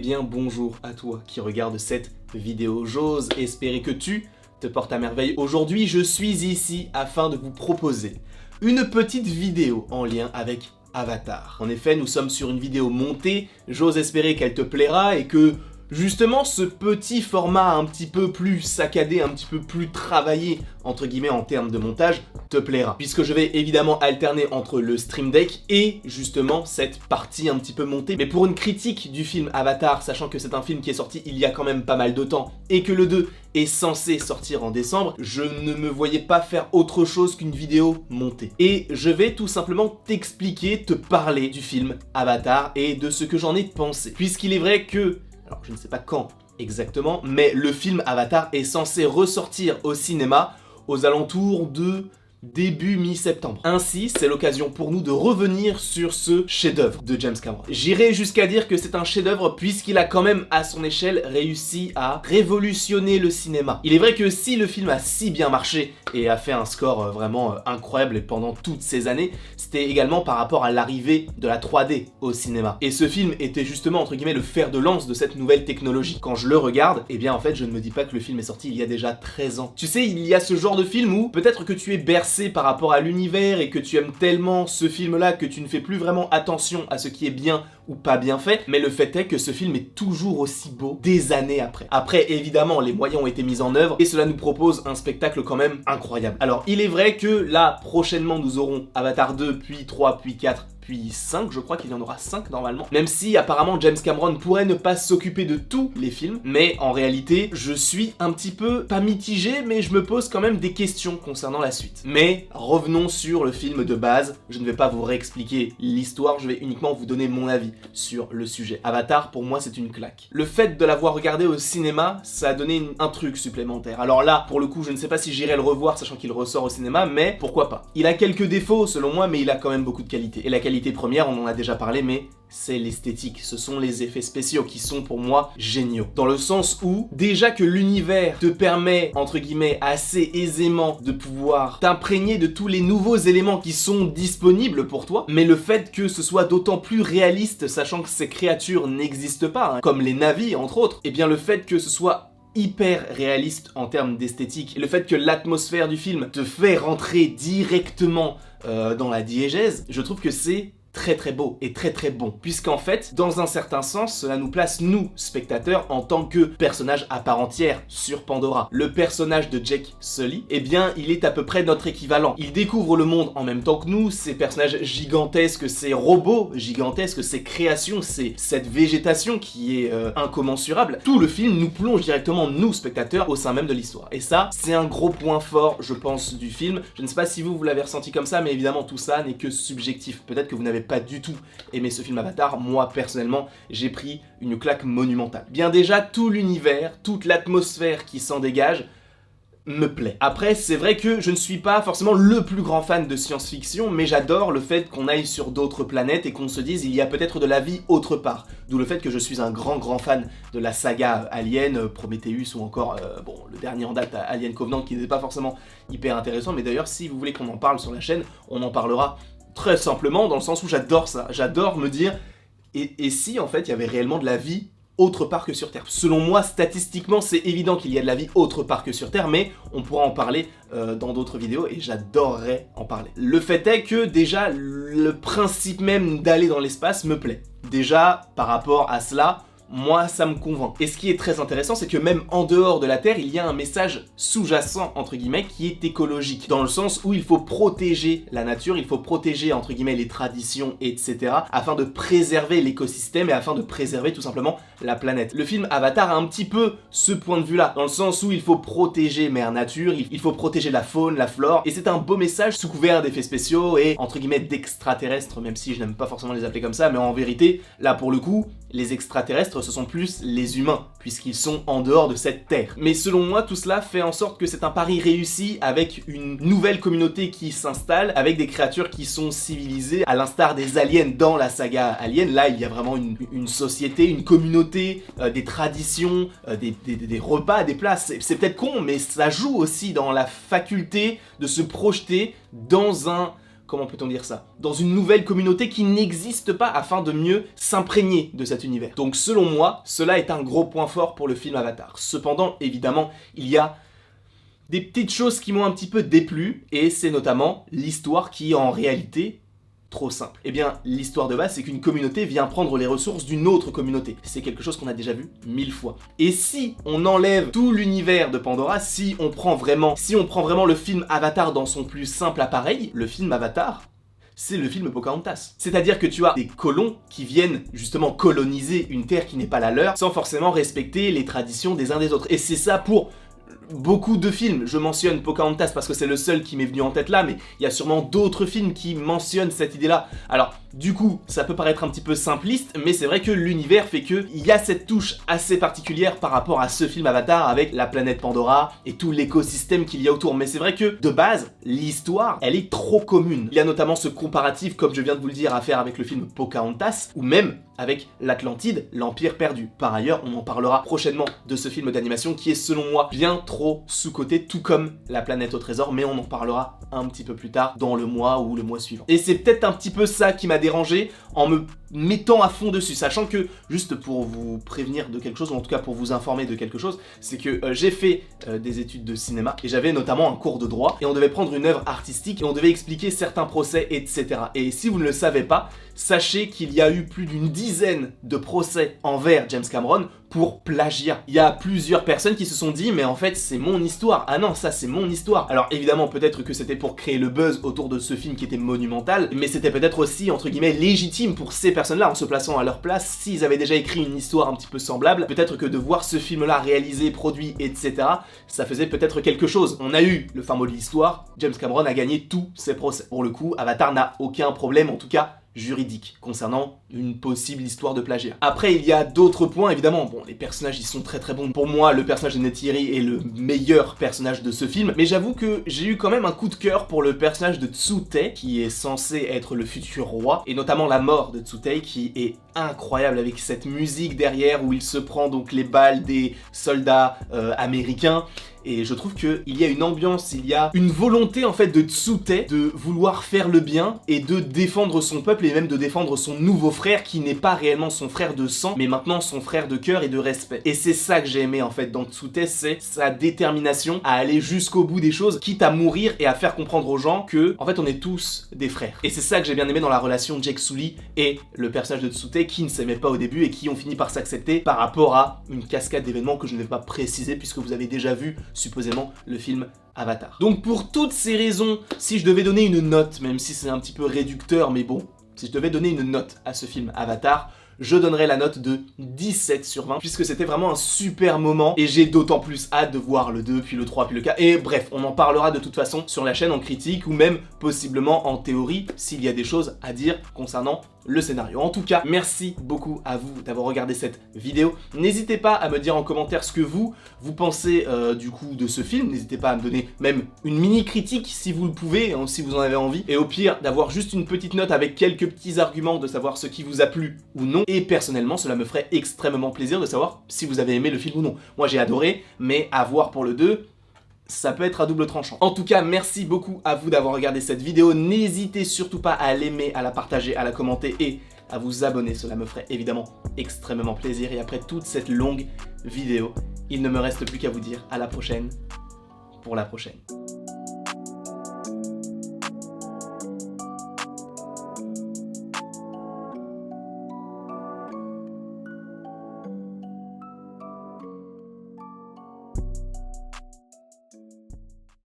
bien bonjour à toi qui regarde cette vidéo. J'ose espérer que tu te portes à merveille. Aujourd'hui, je suis ici afin de vous proposer une petite vidéo en lien avec Avatar. En effet, nous sommes sur une vidéo montée, j'ose espérer qu'elle te plaira et que justement ce petit format un petit peu plus saccadé, un petit peu plus travaillé entre guillemets en termes de montage te plaira. Puisque je vais évidemment alterner entre le Stream Deck et justement cette partie un petit peu montée. Mais pour une critique du film Avatar, sachant que c'est un film qui est sorti il y a quand même pas mal de temps et que le 2 est censé sortir en décembre, je ne me voyais pas faire autre chose qu'une vidéo montée. Et je vais tout simplement t'expliquer, te parler du film Avatar et de ce que j'en ai pensé. Puisqu'il est vrai que, alors je ne sais pas quand exactement, mais le film Avatar est censé ressortir au cinéma aux alentours de début mi-septembre. Ainsi, c'est l'occasion pour nous de revenir sur ce chef-d'œuvre de James Cameron. J'irai jusqu'à dire que c'est un chef-d'œuvre puisqu'il a quand même, à son échelle, réussi à révolutionner le cinéma. Il est vrai que si le film a si bien marché et a fait un score vraiment incroyable pendant toutes ces années, c'était également par rapport à l'arrivée de la 3D au cinéma. Et ce film était justement, entre guillemets, le fer de lance de cette nouvelle technologie. Quand je le regarde, eh bien en fait, je ne me dis pas que le film est sorti il y a déjà 13 ans. Tu sais, il y a ce genre de film où peut-être que tu es bercé par rapport à l'univers et que tu aimes tellement ce film-là que tu ne fais plus vraiment attention à ce qui est bien ou pas bien fait, mais le fait est que ce film est toujours aussi beau des années après. Après, évidemment, les moyens ont été mis en œuvre et cela nous propose un spectacle quand même incroyable. Alors, il est vrai que là, prochainement, nous aurons Avatar 2, puis 3, puis 4, puis 5, je crois qu'il y en aura 5 normalement. Même si apparemment James Cameron pourrait ne pas s'occuper de tous les films, mais en réalité, je suis un petit peu, pas mitigé, mais je me pose quand même des questions concernant la suite. Mais revenons sur le film de base, je ne vais pas vous réexpliquer l'histoire, je vais uniquement vous donner mon avis sur le sujet. Avatar, pour moi, c'est une claque. Le fait de l'avoir regardé au cinéma, ça a donné un truc supplémentaire. Alors là, pour le coup, je ne sais pas si j'irai le revoir, sachant qu'il ressort au cinéma, mais pourquoi pas. Il a quelques défauts, selon moi, mais il a quand même beaucoup de qualité. Et la qualité première, on en a déjà parlé, mais c'est l'esthétique. Ce sont les effets spéciaux qui sont, pour moi, géniaux. Dans le sens où, déjà que l'univers te permet, entre guillemets, assez aisément de pouvoir t'imprégner de tous les nouveaux éléments qui sont disponibles pour toi, mais le fait que ce soit d'autant plus réaliste, sachant que ces créatures n'existent pas, hein, comme les Na'vi, entre autres, et bien le fait que ce soit hyper réaliste en termes d'esthétique, et le fait que l'atmosphère du film te fait rentrer directement dans la diégèse, je trouve que c'est très beau et très bon, puisqu'en fait, dans un certain sens, cela nous place, nous, spectateurs, en tant que personnage à part entière sur Pandora. Le personnage de Jake Sully, eh bien, il est à peu près notre équivalent. Il découvre le monde en même temps que nous, ces personnages gigantesques, ces robots gigantesques, ces créations, c'est cette végétation qui est incommensurable. Tout le film nous plonge directement, nous, spectateurs, au sein même de l'histoire. Et ça, c'est un gros point fort, je pense, du film. Je ne sais pas si vous l'avez ressenti comme ça, mais évidemment, tout ça n'est que subjectif. Peut-être que vous n'avez pas du tout aimé ce film Avatar. Moi personnellement, j'ai pris une claque monumentale. Bien déjà, tout l'univers, toute l'atmosphère qui s'en dégage me plaît. Après, c'est vrai que je ne suis pas forcément le plus grand fan de science-fiction, mais j'adore le fait qu'on aille sur d'autres planètes et qu'on se dise il y a peut-être de la vie autre part. D'où le fait que je suis un grand fan de la saga Alien, Prometheus ou encore bon, le dernier en date, Alien Covenant, qui n'est pas forcément hyper intéressant, mais d'ailleurs si vous voulez qu'on en parle sur la chaîne, on en parlera très simplement dans le sens où j'adore ça. J'adore me dire et si en fait il y avait réellement de la vie autre part que sur Terre. Selon moi, statistiquement, c'est évident qu'il y a de la vie autre part que sur Terre, mais on pourra en parler dans d'autres vidéos et j'adorerais en parler. Le fait est que déjà, le principe même d'aller dans l'espace me plaît. Déjà, par rapport à cela, moi ça me convainc. Et ce qui est très intéressant, c'est que même en dehors de la Terre, il y a un message sous-jacent, entre guillemets, qui est écologique. Dans le sens où il faut protéger la nature, il faut protéger, entre guillemets, les traditions, etc. afin de préserver l'écosystème et afin de préserver tout simplement la planète. Le film Avatar a un petit peu ce point de vue-là, dans le sens où il faut protéger Mère Nature, il faut protéger la faune, la flore, et c'est un beau message sous couvert d'effets spéciaux et, entre guillemets, d'extraterrestres, même si je n'aime pas forcément les appeler comme ça, mais en vérité, là pour le coup, les extraterrestres, ce sont plus les humains, puisqu'ils sont en dehors de cette terre. Mais selon moi, tout cela fait en sorte que c'est un pari réussi avec une nouvelle communauté qui s'installe, avec des créatures qui sont civilisées, à l'instar des aliens dans la saga Alien. Là, il y a vraiment une société, une communauté, des traditions, des repas, des plats. C'est peut-être con, mais ça joue aussi dans la faculté de se projeter dans un comment peut-on dire ça, dans une nouvelle communauté qui n'existe pas afin de mieux s'imprégner de cet univers. Donc selon moi, cela est un gros point fort pour le film Avatar. Cependant, évidemment, il y a des petites choses qui m'ont un petit peu déplu, et c'est notamment l'histoire qui est en réalité trop simple. Eh bien, l'histoire de base, c'est qu'une communauté vient prendre les ressources d'une autre communauté. C'est quelque chose qu'on a déjà vu 1000 fois. Et si on enlève tout l'univers de Pandora, si on prend vraiment le film Avatar dans son plus simple appareil, le film Avatar, c'est le film Pocahontas. C'est-à-dire que tu as des colons qui viennent justement coloniser une terre qui n'est pas la leur, sans forcément respecter les traditions des uns des autres. Et c'est ça pour beaucoup de films. Je mentionne Pocahontas parce que c'est le seul qui m'est venu en tête là, mais il y a sûrement d'autres films qui mentionnent cette idée-là. Alors, du coup, ça peut paraître un petit peu simpliste, mais c'est vrai que l'univers fait que il y a cette touche assez particulière par rapport à ce film Avatar avec la planète Pandora et tout l'écosystème qu'il y a autour. Mais c'est vrai que, de base, l'histoire, elle est trop commune. Il y a notamment ce comparatif, comme je viens de vous le dire, à faire avec le film Pocahontas, ou même avec l'Atlantide, l'Empire perdu. Par ailleurs, on en parlera prochainement de ce film d'animation qui est selon moi bien trop sous-coté, tout comme La planète au trésor, mais on en parlera un petit peu plus tard dans le mois ou le mois suivant. Et c'est peut-être un petit peu ça qui m'a dérangé en me mettant à fond dessus, sachant que, juste pour vous prévenir de quelque chose, ou en tout cas pour vous informer de quelque chose, c'est que j'ai fait des études de cinéma, et j'avais notamment un cours de droit, et on devait prendre une œuvre artistique, et on devait expliquer certains procès, etc. Et si vous ne le savez pas, sachez qu'il y a eu plus d'une dizaine de procès envers James Cameron pour plagiat. Il y a plusieurs personnes qui se sont dit, mais en fait c'est mon histoire, ah non ça c'est mon histoire. Alors évidemment peut-être que c'était pour créer le buzz autour de ce film qui était monumental, mais c'était peut-être aussi entre guillemets légitime pour ces personnes-là, en se plaçant à leur place, s'ils avaient déjà écrit une histoire un petit peu semblable, peut-être que de voir ce film-là réalisé, produit, etc., ça faisait peut-être quelque chose. On a eu le fin mot de l'histoire, James Cameron a gagné tous ses procès. Pour le coup, Avatar n'a aucun problème, en tout cas juridique, concernant une possible histoire de plagiat. Après, il y a d'autres points, évidemment. Bon, les personnages, ils sont très très bons. Pour moi, le personnage de Neytiri est le meilleur personnage de ce film, mais j'avoue que j'ai eu quand même un coup de cœur pour le personnage de Tsu'tey, qui est censé être le futur roi, et notamment la mort de Tsu'tey, qui est incroyable, avec cette musique derrière, où il se prend donc les balles des soldats américains. Et je trouve qu'il y a une ambiance, il y a une volonté en fait de Tsu'tey de vouloir faire le bien et de défendre son peuple et même de défendre son nouveau frère qui n'est pas réellement son frère de sang mais maintenant son frère de cœur et de respect. Et c'est ça que j'ai aimé en fait dans Tsu'tey, c'est sa détermination à aller jusqu'au bout des choses, quitte à mourir et à faire comprendre aux gens que en fait on est tous des frères. Et c'est ça que j'ai bien aimé dans la relation Jake Sully et le personnage de Tsu'tey qui ne s'aimaient pas au début et qui ont fini par s'accepter par rapport à une cascade d'événements que je ne vais pas préciser puisque vous avez déjà vu supposément le film Avatar. Donc pour toutes ces raisons, si je devais donner une note, même si c'est un petit peu réducteur, mais bon, si je devais donner une note à ce film Avatar, je donnerais la note de 17 sur 20, puisque c'était vraiment un super moment, et j'ai d'autant plus hâte de voir le 2, puis le 3, puis le 4, et bref, on en parlera de toute façon sur la chaîne en critique, ou même possiblement en théorie, s'il y a des choses à dire concernant le scénario. En tout cas, merci beaucoup à vous d'avoir regardé cette vidéo. N'hésitez pas à me dire en commentaire ce que vous pensez du coup de ce film. N'hésitez pas à me donner même une mini critique si vous le pouvez, hein, si vous en avez envie. Et au pire, d'avoir juste une petite note avec quelques petits arguments de savoir ce qui vous a plu ou non. Et personnellement, cela me ferait extrêmement plaisir de savoir si vous avez aimé le film ou non. Moi j'ai adoré, mais à voir pour le 2... ça peut être à double tranchant. En tout cas, merci beaucoup à vous d'avoir regardé cette vidéo. N'hésitez surtout pas à l'aimer, à la partager, à la commenter et à vous abonner. Cela me ferait évidemment extrêmement plaisir. Et après toute cette longue vidéo, il ne me reste plus qu'à vous dire à la prochaine pour la prochaine.